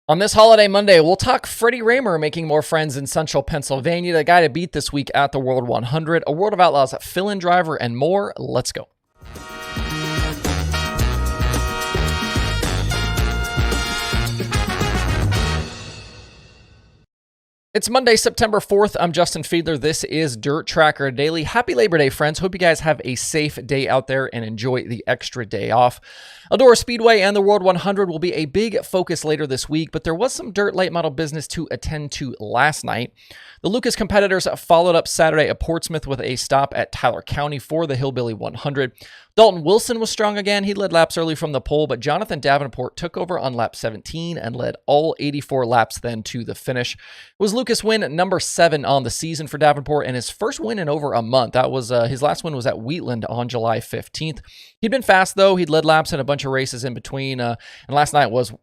On this holiday Monday, we'll talk Freddie Rahmer making more friends in central Pennsylvania, the guy to beat this week at the World 100, a World of Outlaws fill-in driver, and more. Let's go. It's Monday, September 4th. I'm Justin Fiedler. This is Dirt Tracker Daily. Happy Labor Day, friends. Hope you guys have a safe day out there and enjoy the extra day off. Eldora Speedway and the World 100 will be a big focus later this week, but there was some dirt late model business to attend to last night. The Lucas competitors followed up Saturday at Portsmouth with a stop at Tyler County for the Hillbilly 100. Dalton Wilson was strong again. He led laps early from the pole, but Jonathan Davenport took over on lap 17 and led all 84 laps then to the finish. It was Lucas win number 7 on the season for Davenport and his first win in over a month. That was his last win was at Wheatland on July 15th. He'd been fast though. He'd led laps in a bunch of races in between, and last night was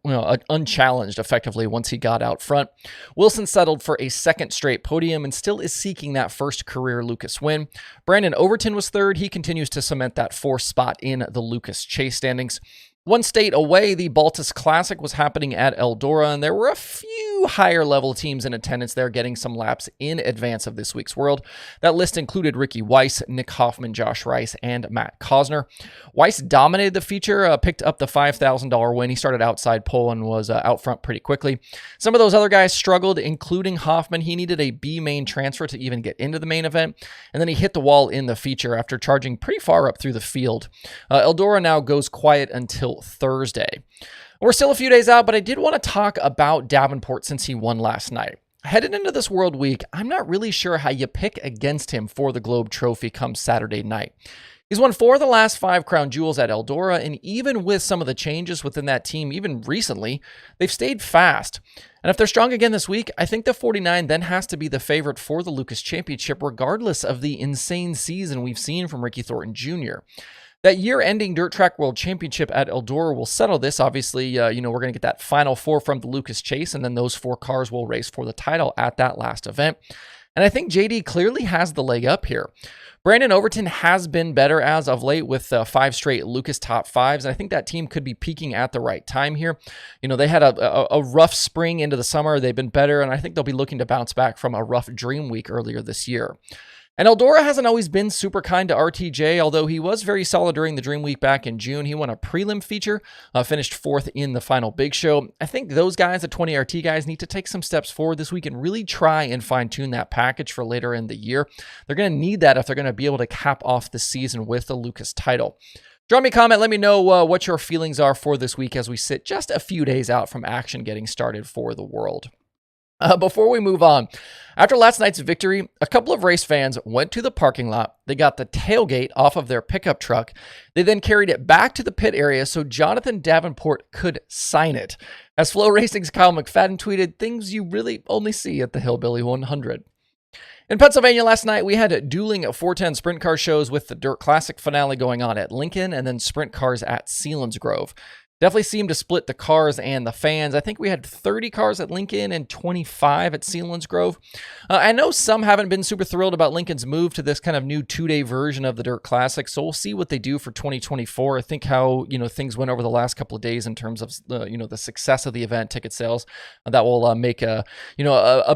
unchallenged effectively once he got out front. Wilson settled for a second straight podium and still is seeking that first career Lucas win. Brandon Overton was third. He continues to cement that 4th spot in the Lucas Chase standings. One state away, the Baltus Classic was happening at Eldora, and there were a few higher level teams in attendance there getting some laps in advance of this week's World. That list included Ricky Weiss, Nick Hoffman, Josh Rice, and Matt Cosner. Weiss dominated the feature, picked up the $5,000 win. He started outside pole and was out front pretty quickly. Some of those other guys struggled, including Hoffman. He needed a B main transfer to even get into the main event, and then he hit the wall in the feature after charging pretty far up through the field. Eldora now goes quiet until Thursday. We're still a few days out, but I did want to talk about Davenport since he won last night. Headed into this World Week, I'm not really sure how you pick against him for the Globe Trophy come Saturday night. He's won 4 of the last 5 crown jewels at Eldora, and even with some of the changes within that team, even recently, they've stayed fast. And if they're strong again this week, I think the 49 then has to be the favorite for the Lucas Championship, regardless of the insane season we've seen from Ricky Thornton Jr. That year-ending Dirt Track World Championship at Eldora will settle this. Obviously, we're going to get that final 4 from the Lucas Chase, and then those 4 cars will race for the title at that last event. And I think JD clearly has the leg up here. Brandon Overton has been better as of late with 5 straight Lucas top 5s, and I think that team could be peaking at the right time here. They had a rough spring into the summer. They've been better, and I think they'll be looking to bounce back from a rough Dream Week earlier this year. And Eldora hasn't always been super kind to RTJ, although he was very solid during the Dream Week back in June. He won a prelim feature, finished 4th in the final big show. I think those guys, the 20RT guys, need to take some steps forward this week and really try and fine-tune that package for later in the year. They're going to need that if they're going to be able to cap off the season with the Lucas title. Drop me a comment. Let me know what your feelings are for this week as we sit just a few days out from action getting started for the World. Before we move on, after last night's victory, a couple of race fans went to the parking lot. They got the tailgate off of their pickup truck. They then carried it back to the pit area so Jonathan Davenport could sign it. As Flow Racing's Kyle McFadden tweeted, things you really only see at the Hillbilly 100. In Pennsylvania last night, we had dueling 410 sprint car shows with the Dirt Classic finale going on at Lincoln and then sprint cars at Selinsgrove. Definitely seemed to split the cars and the fans. I think we had 30 cars at Lincoln and 25 at Selinsgrove. I know some haven't been super thrilled about Lincoln's move to this kind of new 2-day version of the Dirt Classic, so we'll see what they do for 2024. I think how things went over the last couple of days in terms of the success of the event, ticket sales, that will make a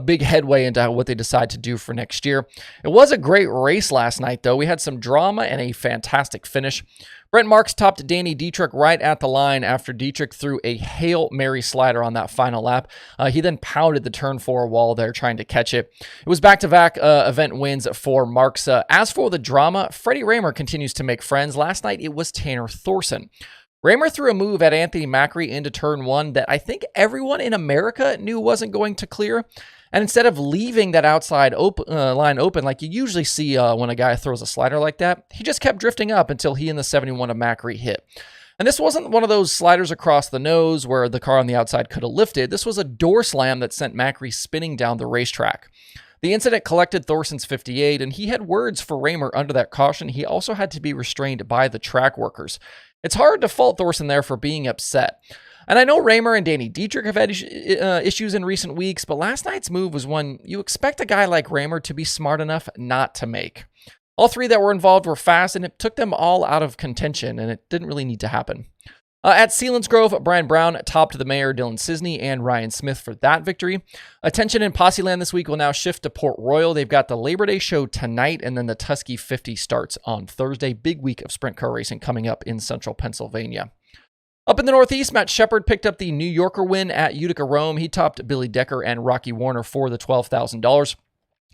big headway into what they decide to do for next year. It was a great race last night, though. We had some drama and a fantastic finish. Brent Marks topped Danny Dietrich right at the line after Dietrich threw a Hail Mary slider on that final lap. He then pounded the turn 4 wall there trying to catch it. It was back-to-back event wins for Marks. As for the drama, Freddie Rahmer continues to make friends. Last night, it was Tanner Thorson. Rahmer threw a move at Anthony Macri into turn 1 that I think everyone in America knew wasn't going to clear. And instead of leaving that outside line open like you usually see when a guy throws a slider like that, he just kept drifting up until he and the 71 of Macri hit. And this wasn't one of those sliders across the nose where the car on the outside could have lifted. This was a door slam that sent Macri spinning down the racetrack. The incident collected Thorson's 58, and he had words for Rahmer under that caution. He also had to be restrained by the track workers. It's hard to fault Thorson there for being upset. And I know Rahmer and Danny Dietrich have had issues in recent weeks, but last night's move was one you expect a guy like Rahmer to be smart enough not to make. All 3 that were involved were fast, and it took them all out of contention, and it didn't really need to happen. At Selinsgrove, Brian Brown topped the mayor Dylan Cisney and Ryan Smith for that victory. Attention in Posse Land this week will now shift to Port Royal. They've got the Labor Day show tonight, and then the Tusky 50 starts on Thursday. Big week of sprint car racing coming up in central Pennsylvania. Up in the Northeast, Matt Sheppard picked up the New Yorker win at Utica Rome. He topped Billy Decker and Rocky Warner for the $12,000.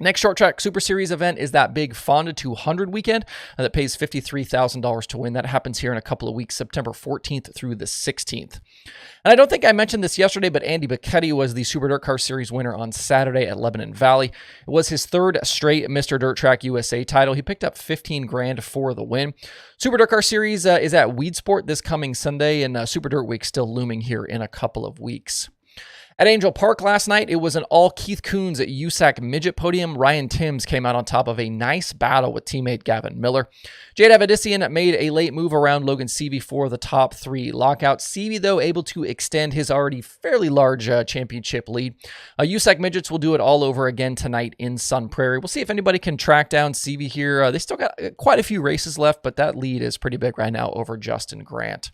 Next short track Super Series event is that big Fonda 200 weekend that pays $53,000 to win. That happens here in a couple of weeks, September 14th through the 16th. And I don't think I mentioned this yesterday, but Andy Bacchetti was the Super Dirt Car Series winner on Saturday at Lebanon Valley. It was his third straight Mr. Dirt Track USA title. He picked up $15,000 for the win. Super Dirt Car Series is at Weedsport this coming Sunday, and Super Dirt Week still looming here in a couple of weeks. At Angel Park last night, it was an all Keith Kunz at USAC midget podium. Ryan Timms came out on top of a nice battle with teammate Gavin Miller. Jade Avedissian made a late move around Logan Seavey for the top three lockout. Seavey, though, able to extend his already fairly large championship lead. USAC midgets will do it all over again tonight in Sun Prairie. We'll see if anybody can track down Seavey here. They still got quite a few races left, but that lead is pretty big right now over Justin Grant.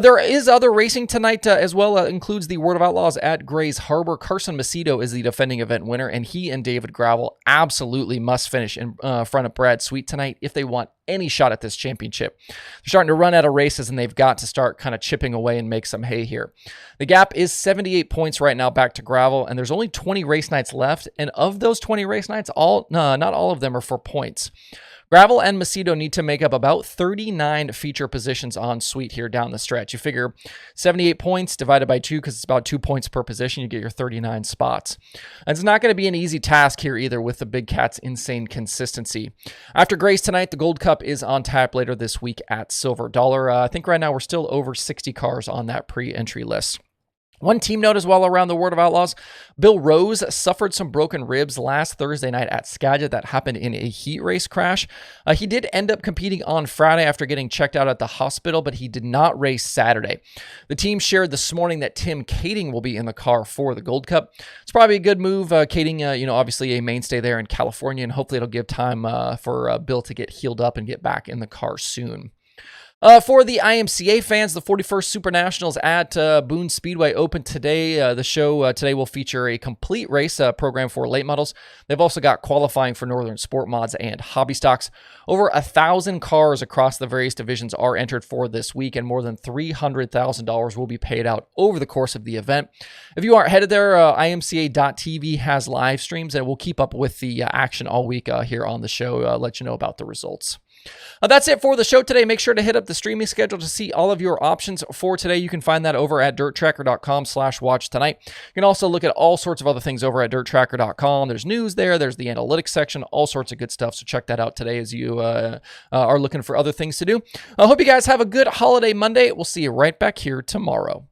There is other racing tonight as well. Includes the World of Outlaws at Grays Harbor. Carson Macedo is the defending event winner, and he and David Gravel absolutely must finish in front of Brad Sweet tonight if they want any shot at this championship. They're starting to run out of races, and they've got to start kind of chipping away and make some hay here. The gap is 78 points right now back to Gravel, and there's only 20 race nights left, and of those 20 race nights, not all of them are for points. Gravel and Macedo need to make up about 39 feature positions on Sweet here down the stretch. You figure 78 points divided by 2, because it's about 2 points per position, you get your 39 spots. And it's not going to be an easy task here either with the Big Cat's insane consistency. After Grace tonight, the Gold Cup is on tap later this week at Silver Dollar. I think right now we're still over 60 cars on that pre-entry list. One team note as well around the World of Outlaws, Bill Rose suffered some broken ribs last Thursday night at Skagit. That happened in a heat race crash. He did end up competing on Friday after getting checked out at the hospital, but he did not race Saturday. The team shared this morning that Tim Kading will be in the car for the Gold Cup. It's probably a good move. Kading, obviously a mainstay there in California, and hopefully it'll give time for Bill to get healed up and get back in the car soon. For the IMCA fans, the 41st Super Nationals at Boone Speedway open today. The show today will feature a complete race program for late models. They've also got qualifying for Northern Sport Mods and Hobby Stocks. Over 1,000 cars across the various divisions are entered for this week, and more than $300,000 will be paid out over the course of the event. If you aren't headed there, IMCA.tv has live streams, and we'll keep up with the action all week here on the show, let you know about the results. That's it for the show today. Make sure to hit up the streaming schedule to see all of your options for today. You can find that over at dirttracker.com/watch tonight. You can also look at all sorts of other things over at dirttracker.com. There's news there. There's the analytics section, all sorts of good stuff. So check that out today as you are looking for other things to do. I hope you guys have a good holiday Monday. We'll see you right back here tomorrow.